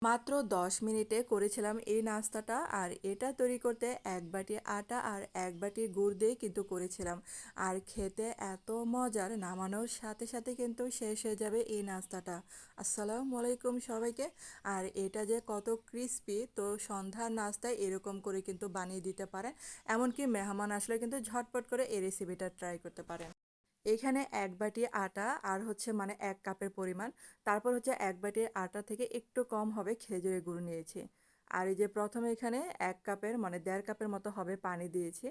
মাত্র 10 মিনিটে করেছিলাম এই নাস্তাটা। আর এটা তৈরি করতে 1 বাটি আটা আর 1 বাটি গুড় দিয়ে কিন্তু করেছিলাম। আর খেতে এত মজার, নামানোর সাথে সাথে কিন্তু শেষ হয়ে যাবে এই নাস্তাটা। আসসালামু আলাইকুম সবাইকে। আর এটা যে কত ক্রিস্পি, তো সন্ধ্যার নাস্তায় এরকম করে কিন্তু বানিয়ে দিতে পারেন। এমনকি মেহমান আসলে কিন্তু ঝটপট করে এই রেসিপিটা ট্রাই করতে পারেন। এখানে 1 বাটি আটা আর হচ্ছে মানে 1 কাপের পরিমাণ। তারপর হচ্ছে 1 বাটি আটা থেকে একটু কম হবে খেজুরের গুঁড়ো নিয়েছি। আর এই যে প্রথমে এখানে 1 কাপের মানে 1.5 কাপের মতো হবে পানি দিয়েছি।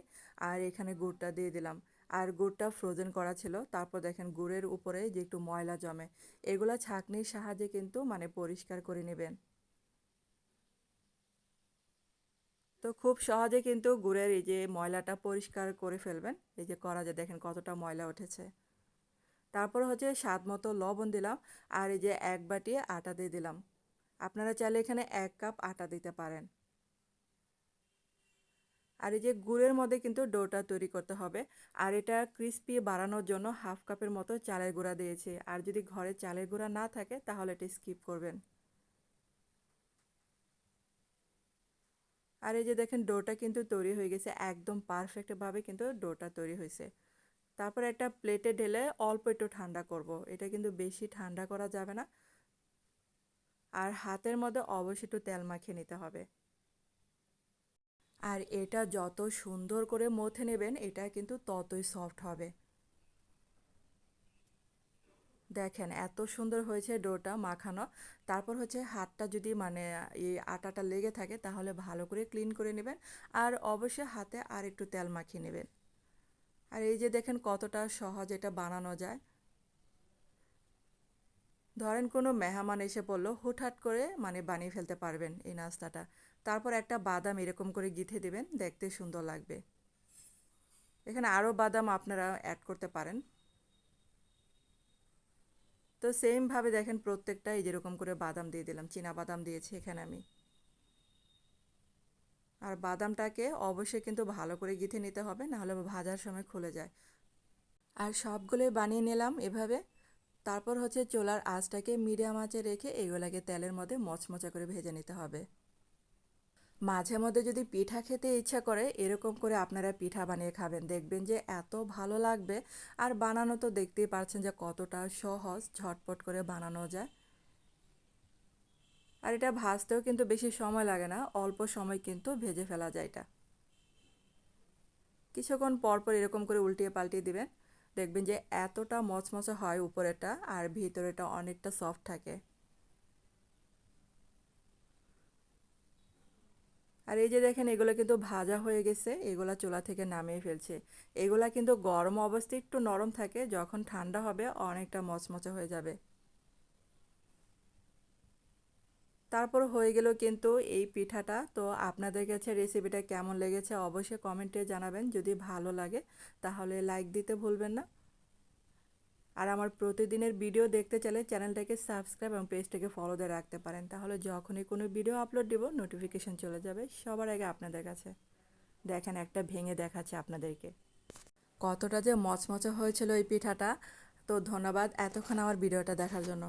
আর এখানে গুড়টা দিয়ে দিলাম। আর গুড়টা ফ্রোজেন করা ছিল। তারপর দেখেন গুড়ের উপরে যে একটু ময়লা জমে, এগুলা ছাঁকনির সাহায্যে কিন্তু মানে পরিষ্কার করে নেবেন। তো খুব সহজে কিন্তু গুড়ের এই যে ময়লাটা পরিষ্কার করে ফেলবেন। এই যে করা যায়, দেখেন কতটা ময়লা উঠেছে। তারপর হচ্ছে স্বাদ মতো লবণ দিলাম। আর এই যে 1 বাটি আটা দিয়ে দিলাম। আপনারা চাইলে এখানে 1 কাপ আটা দিতে পারেন। আর এই যে গুড়ের মধ্যে কিন্তু ডোটা তৈরি করতে হবে। আর এটা ক্রিস্পি বাড়ানোর জন্য হাফ কাপের মতো চালের গুঁড়া দিয়েছি। আর যদি ঘরে চালের গুঁড়া না থাকে তাহলে এটা স্কিপ করবেন। আর এই যে দেখেন ডোটা কিন্তু তৈরি হয়ে গেছে, একদম পারফেক্টভাবে কিন্তু ডোটা তৈরি হয়েছে। তারপর একটা প্লেটে ঢেলে অল্প একটু ঠান্ডা করব। এটা কিন্তু বেশি ঠান্ডা করা যাবে না। আর হাতের মধ্যে অবশ্যই একটু তেল মাখিয়ে নিতে হবে। আর এটা যত সুন্দর করে মথে নেবেন, এটা কিন্তু ততই সফট হবে। দেখেন এত সুন্দর হয়েছে ডোটা মাখানো। তারপর হচ্ছে হাতটা যদি মানে এই আটাটা লেগে থাকে তাহলে ভালো করে ক্লিন করে নেবেন। আর অবশ্যই হাতে আর একটু তেল মাখিয়ে নেবেন। আর এই যে দেখেন কতটা সহজ এটা বানানো যায়। ধরেন কোনো মেহমান এসে পড়লো, হুটহাট করে মানে বানিয়ে ফেলতে পারবেন এই নাস্তাটা। তারপর একটা বাদাম এরকম করে গিঁথে দেবেন, দেখতে সুন্দর লাগবে। এখানে আরও বাদাম আপনারা অ্যাড করতে পারেন। তো সেমভাবে দেখেন প্রত্যেকটাই যেরকম করে বাদাম দিয়ে দিলাম, চীনা বাদাম দিয়েছি এখানে আমি। আর বাদামটাকে অবশ্যই কিন্তু ভালো করে গিঁথে নিতে হবে, নাহলে ভাজার সময় খুলে যায়। আর সবগুলোই বানিয়ে নিলাম এভাবে। তারপর হচ্ছে চুলার আঁচটাকে মিডিয়াম আঁচে রেখে এগুলাকে তেলের মধ্যে মচমচা করে ভেজে নিতে হবে। মাঝে মধ্যে যদি পিঠা খেতে ইচ্ছা করে, এরকম করে আপনারা পিঠা বানিয়ে খাবেন, দেখবেন যে এত ভালো লাগবে। আর বানানো তো দেখতেই পারছেন যে কতটা সহজ, ঝটপট করে বানানো যায়। আর এটা ভাজতেও কিন্তু বেশি সময় লাগে না, অল্প সময় কিন্তু ভেজে ফেলা যায় এটা। কিছুক্ষণ পর পর এরকম করে উল্টিয়ে পাল্টিয়ে দিবেন, দেখবেন যে এতটা মচমচে হয় উপরেটা আর ভিতরেটা অনেকটা সফট থাকে। আর এই যে দেখেন এগুলো কিন্তু ভাজা হয়ে গেছে, এগুলা চুলা থেকে নামিয়ে ফেলছে। এগুলা কিন্তু গরম অবস্থায় একটু নরম থাকে, যখন ঠান্ডা হবে অনেকটা মচমচে হয়ে যাবে। তারপর হয়ে গেল কিন্তু এই পিঠাটা। তো আপনাদের কাছে রেসিপিটা কেমন লেগেছে অবশ্যই কমেন্টে জানাবেন। যদি ভালো লাগে তাহলে লাইক দিতে ভুলবেন না। আর আমার প্রতিদিনের ভিডিও দেখতে চাইলে চ্যানেলটাকে সাবস্ক্রাইব এবং পেজটাকে ফলো দিয়ে রাখতে পারেন, তাহলে যখনই কোনো ভিডিও আপলোড দিব নোটিফিকেশন চলে যাবে সবার আগে আপনাদের কাছে। দেখেন একটা ভেঙে দেখাচ্ছে আপনাদেরকে, কতটা যে মচমচে হয়েছিল এই পিঠাটা। তো ধন্যবাদ এতক্ষণ আমার ভিডিওটা দেখার জন্য।